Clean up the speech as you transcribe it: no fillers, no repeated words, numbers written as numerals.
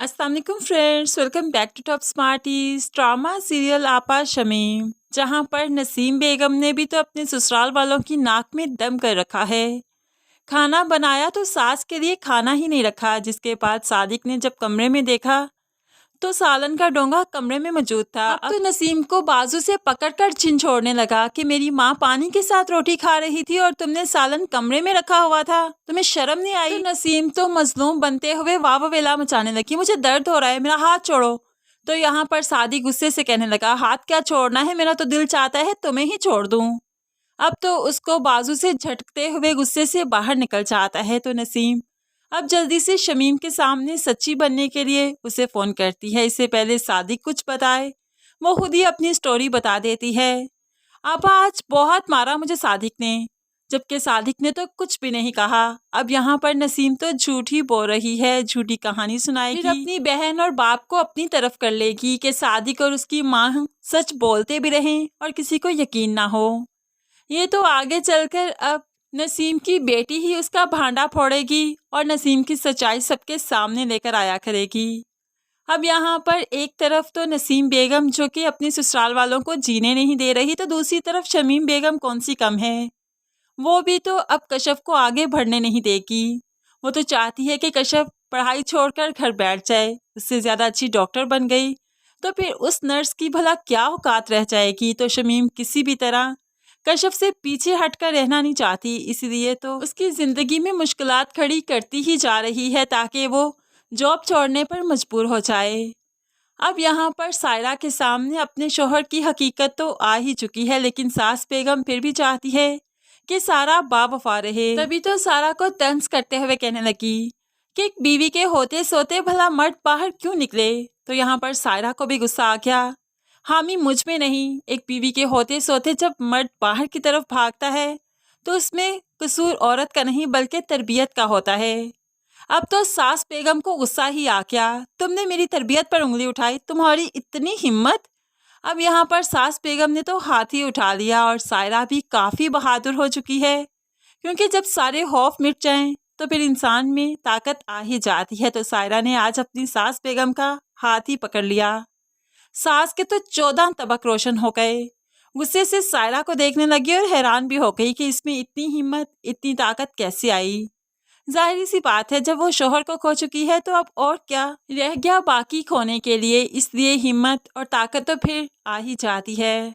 अस्सलाम वालेकुम friends, welcome back to Top Smarties. Drama serial Aapa Shamim, जहां पर नसीम बेगम ने भी तो अपने ससुराल वालों की नाक में दम कर रखा है। खाना बनाया तो सास के लिए खाना ही नहीं रखा, जिसके बाद सादिक ने जब कमरे में देखा तो सालन का डोंगा कमरे में मौजूद था। अब तो नसीम को बाजू से पकड़कर छिछोड़ने लगा कि मेरी माँ पानी के साथ रोटी खा रही थी और तुमने सालन कमरे में रखा हुआ था, तुम्हें शर्म नहीं आई? तो नसीम तो मजलूम बनते हुए वाह वेला मचाने लगी, मुझे दर्द हो रहा है, मेरा हाथ छोड़ो। तो यहाँ पर सादी गुस्से से कहने लगा, हाथ क्या छोड़ना है, मेरा तो दिल चाहता है तुम्हें ही छोड़ दूं। अब तो उसको बाजू से झटकते हुए गुस्से से बाहर निकल जाता है। तो नसीम अब जल्दी से शमीम के सामने सच्ची बनने के लिए उसे फ़ोन करती है। इससे पहले सादिक कुछ बताए, वो खुद ही अपनी स्टोरी बता देती है। अब आज बहुत मारा मुझे सादिक ने, जबकि सादिक ने तो कुछ भी नहीं कहा। अब यहाँ पर नसीम तो झूठ ही बोल रही है, झूठी कहानी सुनाएगी, फिर अपनी बहन और बाप को अपनी तरफ कर लेगी कि सादिक और उसकी माँ सच बोलते भी रहें और किसी को यकीन ना हो। ये तो आगे चलकर अब नसीम की बेटी ही उसका भांडा फोड़ेगी और नसीम की सच्चाई सबके सामने लेकर आया करेगी। अब यहाँ पर एक तरफ तो नसीम बेगम जो कि अपने ससुराल वालों को जीने नहीं दे रही, तो दूसरी तरफ शमीम बेगम कौन सी कम है, वो भी तो अब कशफ को आगे बढ़ने नहीं देगी। वो तो चाहती है कि कशफ पढ़ाई छोड़कर घर बैठ जाए, उससे ज़्यादा अच्छी डॉक्टर बन गई तो फिर उस नर्स की भला क्या औकात रह जाएगी। तो शमीम किसी भी तरह कश्यप से पीछे हटकर रहना नहीं चाहती, इसलिए तो उसकी ज़िंदगी में मुश्किलात खड़ी करती ही जा रही है ताकि वो जॉब छोड़ने पर मजबूर हो जाए। अब यहाँ पर सायरा के सामने अपने शोहर की हकीकत तो आ ही चुकी है, लेकिन सास बेगम फिर भी चाहती है कि सारा बावफा रहे। तभी तो सारा को तंज करते हुए कहने लगी कि एक बीवी के होते सोते भला मर्द बाहर क्यों निकले। तो यहाँ पर सायरा को भी गुस्सा आ गया, हामी मुझ में नहीं, एक बीवी के होते सोते जब मर्द बाहर की तरफ भागता है तो उसमें कसूर औरत का नहीं बल्कि तरबियत का होता है। अब तो सास बेगम को गुस्सा ही आ गया, तुमने मेरी तरबियत पर उंगली उठाई, तुम्हारी इतनी हिम्मत। अब यहाँ पर सास बेगम ने तो हाथ ही उठा लिया और सायरा भी काफ़ी बहादुर हो चुकी है, क्योंकि जब सारे खौफ मिट जाएं तो फिर इंसान में ताकत आ ही जाती है। तो सायरा ने आज अपनी सास बेगम का हाथ ही पकड़ लिया। सास के तो 14 तबक रोशन हो गए। गुस्से से सायरा को देखने लगी और हैरान भी हो गई कि इसमें इतनी हिम्मत, इतनी ताकत कैसे आई। जाहिर सी बात है, जब वो शोहर को खो चुकी है तो अब और क्या रह गया बाकी खोने के लिए, इसलिए हिम्मत और ताकत तो फिर आ ही जाती है।